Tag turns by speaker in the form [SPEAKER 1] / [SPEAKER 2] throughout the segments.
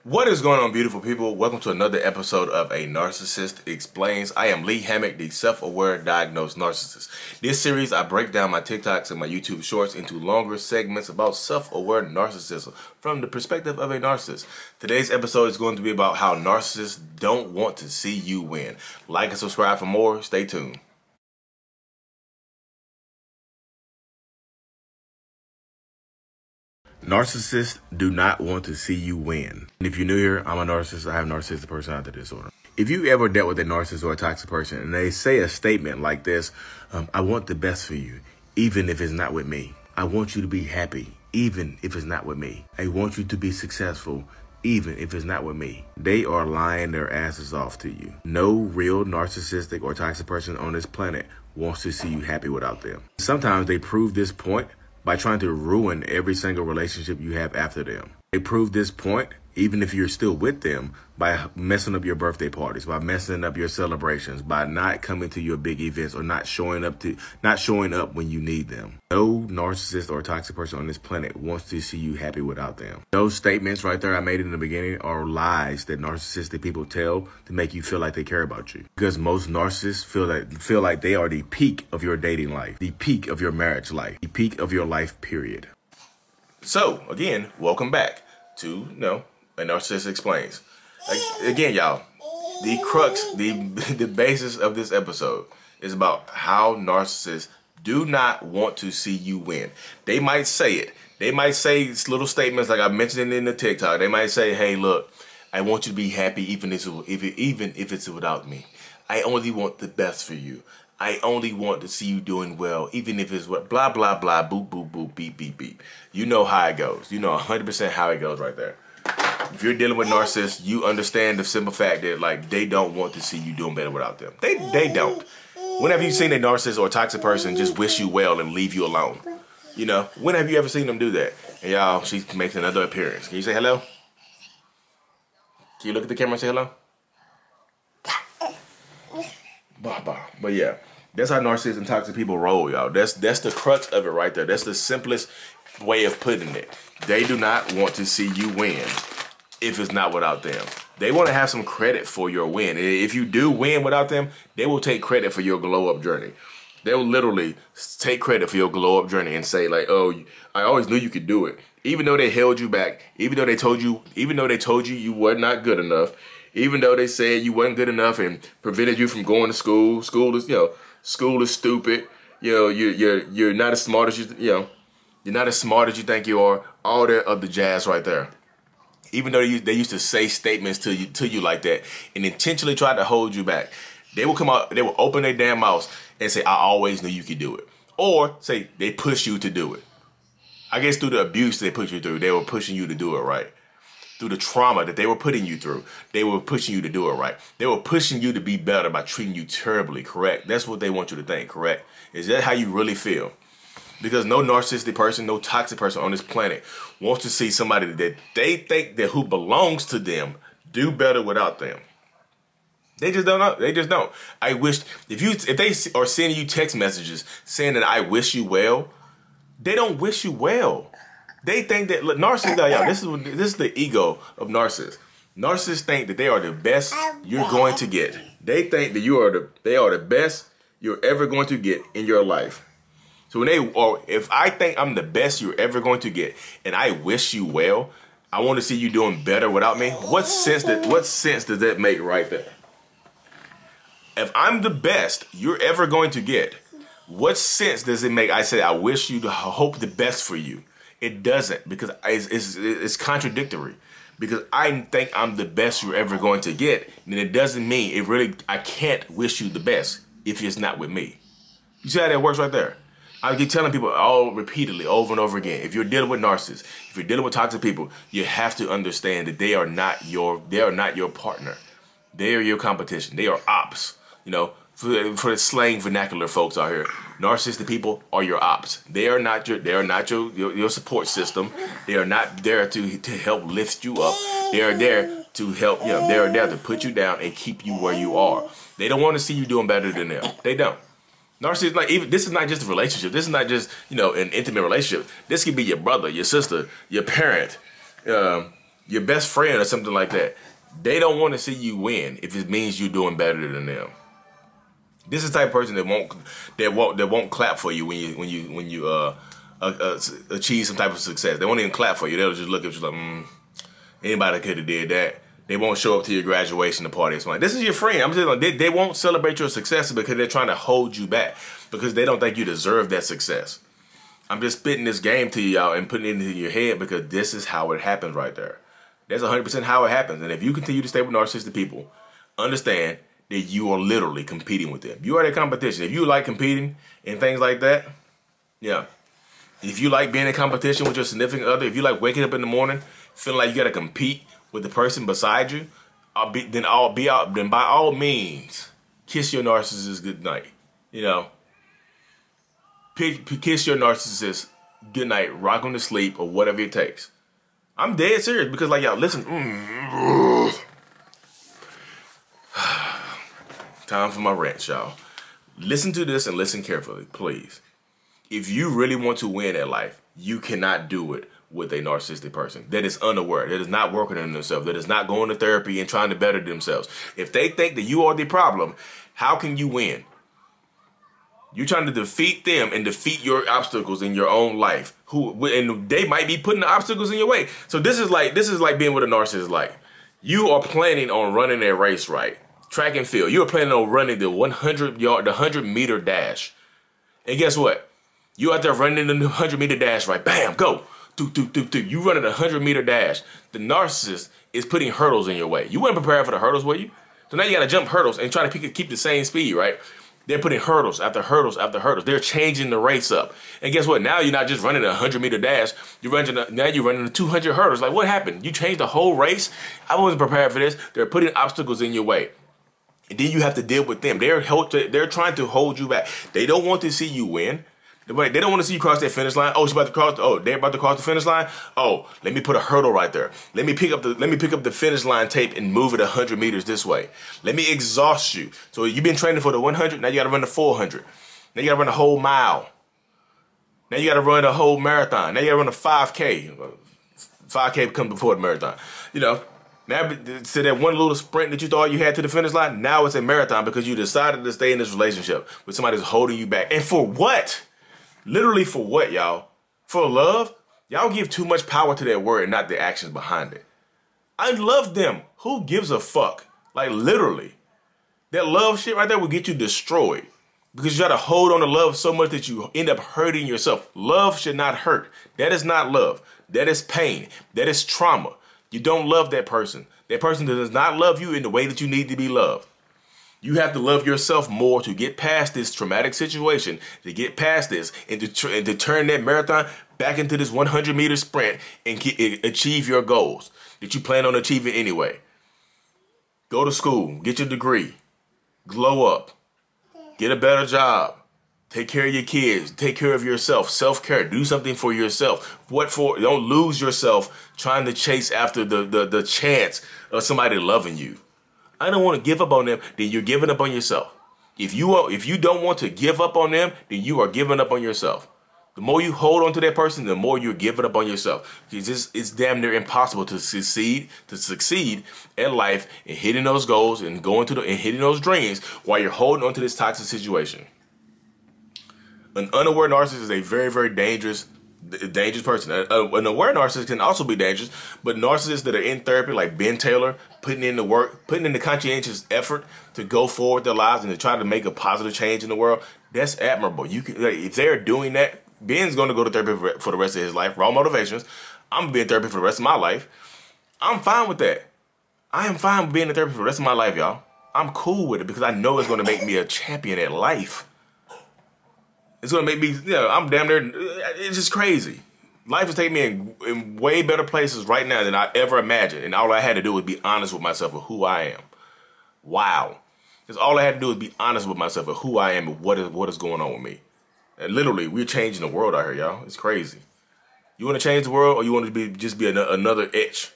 [SPEAKER 1] What is going on, beautiful people? Welcome to another episode of A Narcissist Explains. I am Lee Hammock, the self-aware diagnosed narcissist. This series, I break down my TikToks and my YouTube shorts into longer segments about self-aware narcissism from the perspective of a narcissist. Today's episode is going to be about how narcissists don't want to see you win. Like and subscribe for more. Stay tuned. Narcissists do not want to see you win. And if you're new here, I'm a narcissist. I have narcissistic personality disorder. If you ever dealt with a narcissist or a toxic person and they say a statement like this, I want the best for you, even if it's not with me. I want you to be happy, even if it's not with me. I want you to be successful, even if it's not with me. They are lying their asses off to you. No real narcissistic or toxic person on this planet wants to see you happy without them. Sometimes they prove this point by trying to ruin every single relationship you have after them. They prove this point, even if you're still with them, by messing up your birthday parties, by messing up your celebrations, by not coming to your big events, or not showing up when you need them. No narcissist or toxic person on this planet wants to see you happy without them. Those statements right there I made in the beginning are lies that narcissistic people tell to make you feel like they care about you. Because most narcissists feel like they are the peak of your dating life, the peak of your marriage life, the peak of your life, period. So, again, welcome back to, A Narcissist Explains. Again, y'all, the crux, the basis of this episode is about how narcissists do not want to see you win. They might say it. They might say little statements like I mentioned in the TikTok. They might say, hey, look, I want you to be happy even if it's without me. I only want the best for you. I only want to see you doing well, even if it's what, blah, blah, blah, boop, boop, boop, beep, beep, beep. You know how it goes. You know 100% how it goes right there. If you're dealing with narcissists, you understand the simple fact that, like, they don't want to see you doing better without them. They don't. When have you seen a narcissist or a toxic person just wish you well and leave you alone? You know, when have you ever seen them do that? And y'all, she makes another appearance. Can you say hello? Can you look at the camera and say hello? But yeah, that's how narcissists and toxic people roll, y'all. That's the crux of it right there. That's the simplest way of putting it. They do not want to see you win if it's not without them. They want to have some credit for your win. If you do win without them, they will take credit for your glow-up journey. They will literally take credit for your glow-up journey and say, like, oh, I always knew you could do it. Even though they held you back, even though they told you you were not good enough, even though they said you wasn't good enough and prevented you from going to school. School is stupid. You're not as smart as you're not as smart as you think you are. All that other jazz right there. Even though they used to say statements to you like that and intentionally try to hold you back, they will come out, they will open their damn mouths and say, I always knew you could do it. Or say they push you to do it. I guess through the abuse they put you through, they were pushing you to do it right. Through the trauma that they were putting you through, they were pushing you to do it right. They were pushing you to be better by treating you terribly, correct? That's what they want you to think, correct? Is that how you really feel? Because no narcissistic person, no toxic person on this planet wants to see somebody that they think that who belongs to them do better without them. They just don't know. They just don't. I wish, if they are sending you text messages saying that I wish you well, they don't wish you well. They think that, look, narcissists, y'all, this is the ego of narcissists. Narcissists think that they are the best you're going to get. They think that they are the best you're ever going to get in your life. So if I think I'm the best you're ever going to get and I wish you well, I want to see you doing better without me, what sense does that make right there? If I'm the best you're ever going to get, what sense does it make? I say I wish you to hope the best for you. It doesn't, because it's contradictory. Because I think I'm the best you're ever going to get, then it doesn't mean I can't wish you the best if it's not with me. You see how that works right there? I keep telling people repeatedly over and over again, if you're dealing with narcissists, if you're dealing with toxic people, you have to understand that they are not your partner. They are your competition. They are ops. For the slang vernacular folks out here, narcissistic people are your ops. They are not your support system. They are not there to help lift you up. They are there to help, they are there to put you down and keep you where you are. They don't want to see you doing better than them. They don't. Narcissists, like, even this is not just a relationship. This is not just, an intimate relationship. This could be your brother, your sister, your parent, your best friend or something like that, they don't want to see you win if it means you're doing better than them. This is the type of person that won't clap for you when you achieve some type of success. They won't even clap for you. They'll just look at you like, anybody could have did that. They won't show up to your graduation party. It's like, this is your friend. I'm just like, they won't celebrate your success because they're trying to hold you back because they don't think you deserve that success. I'm just spitting this game to y'all and putting it into your head because this is how it happens right there. That's 100% how it happens. And if you continue to stay with narcissistic people, understand that you are literally competing with them. You are their competition. If you like competing and things like that, yeah. If you like being in competition with your significant other, if you like waking up in the morning feeling like you got to compete with the person beside you, then by all means, kiss your narcissist goodnight. You know, kiss your narcissist goodnight, rock them to sleep, or whatever it takes. I'm dead serious because, like, y'all, listen. Time for my rant, y'all. Listen to this and listen carefully, please. If you really want to win at life, you cannot do it with a narcissistic person that is unaware, that is not working on themselves, that is not going to therapy and trying to better themselves. If they think that you are the problem, how can you win? You're trying to defeat them and defeat your obstacles in your own life. And they might be putting the obstacles in your way. So this is like being with a narcissist. Like, you are planning on running a race, right? Track and field. You are planning on running the 100-meter dash. And guess what? You out there running the 100-meter dash, right? Bam, go. You running a 100-meter dash. The narcissist is putting hurdles in your way. You weren't prepared for the hurdles, were you? So now you got to jump hurdles and try to keep the same speed, right? They're putting hurdles after hurdles after hurdles. They're changing the race up. And guess what? Now you're not just running a 100-meter dash. Now you're running the 200 hurdles. Like, what happened? You changed the whole race? I wasn't prepared for this. They're putting obstacles in your way. And then you have to deal with them. They're trying to hold you back. They don't want to see you win. They don't want to see you cross that finish line. Oh, they're about to cross the finish line. Oh, let me put a hurdle right there. Let me pick up the finish line tape and move it 100 meters this way. Let me exhaust you. So you've been training for the 100. Now you got to run the 400. Now you got to run the whole mile. Now you got to run the whole marathon. Now you got to run a 5K. 5K comes before the marathon. You know. Now, to that one little sprint that you thought you had to the finish line, now it's a marathon because you decided to stay in this relationship with somebody that's holding you back. And for what? Literally for what, y'all? For love? Y'all give too much power to that word and not the actions behind it. I love them. Who gives a fuck? Like, literally. That love shit right there will get you destroyed. Because you try to hold on to love so much that you end up hurting yourself. Love should not hurt. That is not love. That is pain. That is trauma. You don't love that person. That person does not love you in the way that you need to be loved. You have to love yourself more to get past this traumatic situation, to get past this, and to turn that marathon back into this 100-meter sprint and achieve your goals that you plan on achieving anyway. Go to school, get your degree, glow up, get a better job, take care of your kids, take care of yourself, self-care, do something for yourself. What for? Don't lose yourself trying to chase after the chance of somebody loving you. I don't want to give up on them, then you're giving up on yourself. If you don't want to give up on them, then you are giving up on yourself. The more you hold on to that person, the more you're giving up on yourself. It's damn near impossible to succeed at life and hitting those goals and hitting those dreams while you're holding on to this toxic situation. An unaware narcissist is a very, very dangerous person. An aware narcissist can also be dangerous, but narcissists that are in therapy, like Ben Taylor, putting in the work, putting in the conscientious effort to go forward their lives and to try to make a positive change in the world, that's admirable. If they're doing that, Ben's going to go to therapy for the rest of his life. Raw motivations. I'm going to be in therapy for the rest of my life. I'm fine with that. I am fine with being in therapy for the rest of my life, y'all. I'm cool with it because I know it's going to make me a champion at life. It's going to make me, I'm damn near, it's just crazy. Life is taking me in way better places right now than I ever imagined. And all I had to do was be honest with myself of who I am. Wow. Because all I had to do is be honest with myself of who I am and what is going on with me. And literally, we're changing the world out here, y'all. It's crazy. You want to change the world or you want to just be another itch?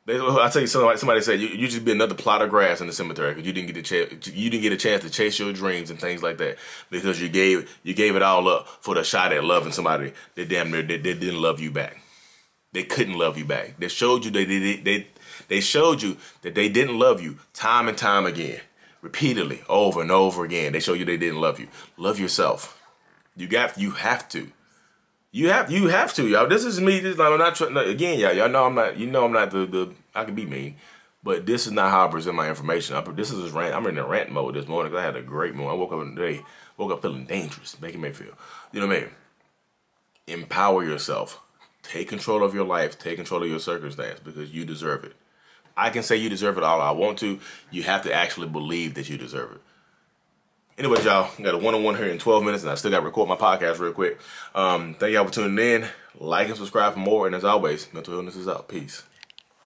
[SPEAKER 1] I tell you, somebody said you just be another plot of grass in the cemetery because you didn't get a chance to chase your dreams and things like that because you gave it all up for the shot at loving somebody that damn near didn't love you back. They couldn't love you back. They showed you they showed you that they didn't love you time and time again, repeatedly, over and over again. They showed you they didn't love you. Love yourself. You have to. You have to, y'all. This is me. I'm not trying. Again, y'all know I'm not. You know I'm not the. I can be mean, but this is not how I present my information. This is just rant. I'm in a rant mode this morning because I had a great morning. I woke up today. Woke up feeling dangerous, making me feel. You know what I mean? Empower yourself. Take control of your life. Take control of your circumstance because you deserve it. I can say you deserve it all I want to. You have to actually believe that you deserve it. Anyways, y'all, got a one-on-one here in 12 minutes, and I still got to record my podcast real quick. Thank y'all for tuning in. Like and subscribe for more. And as always, mental illness is out. Peace.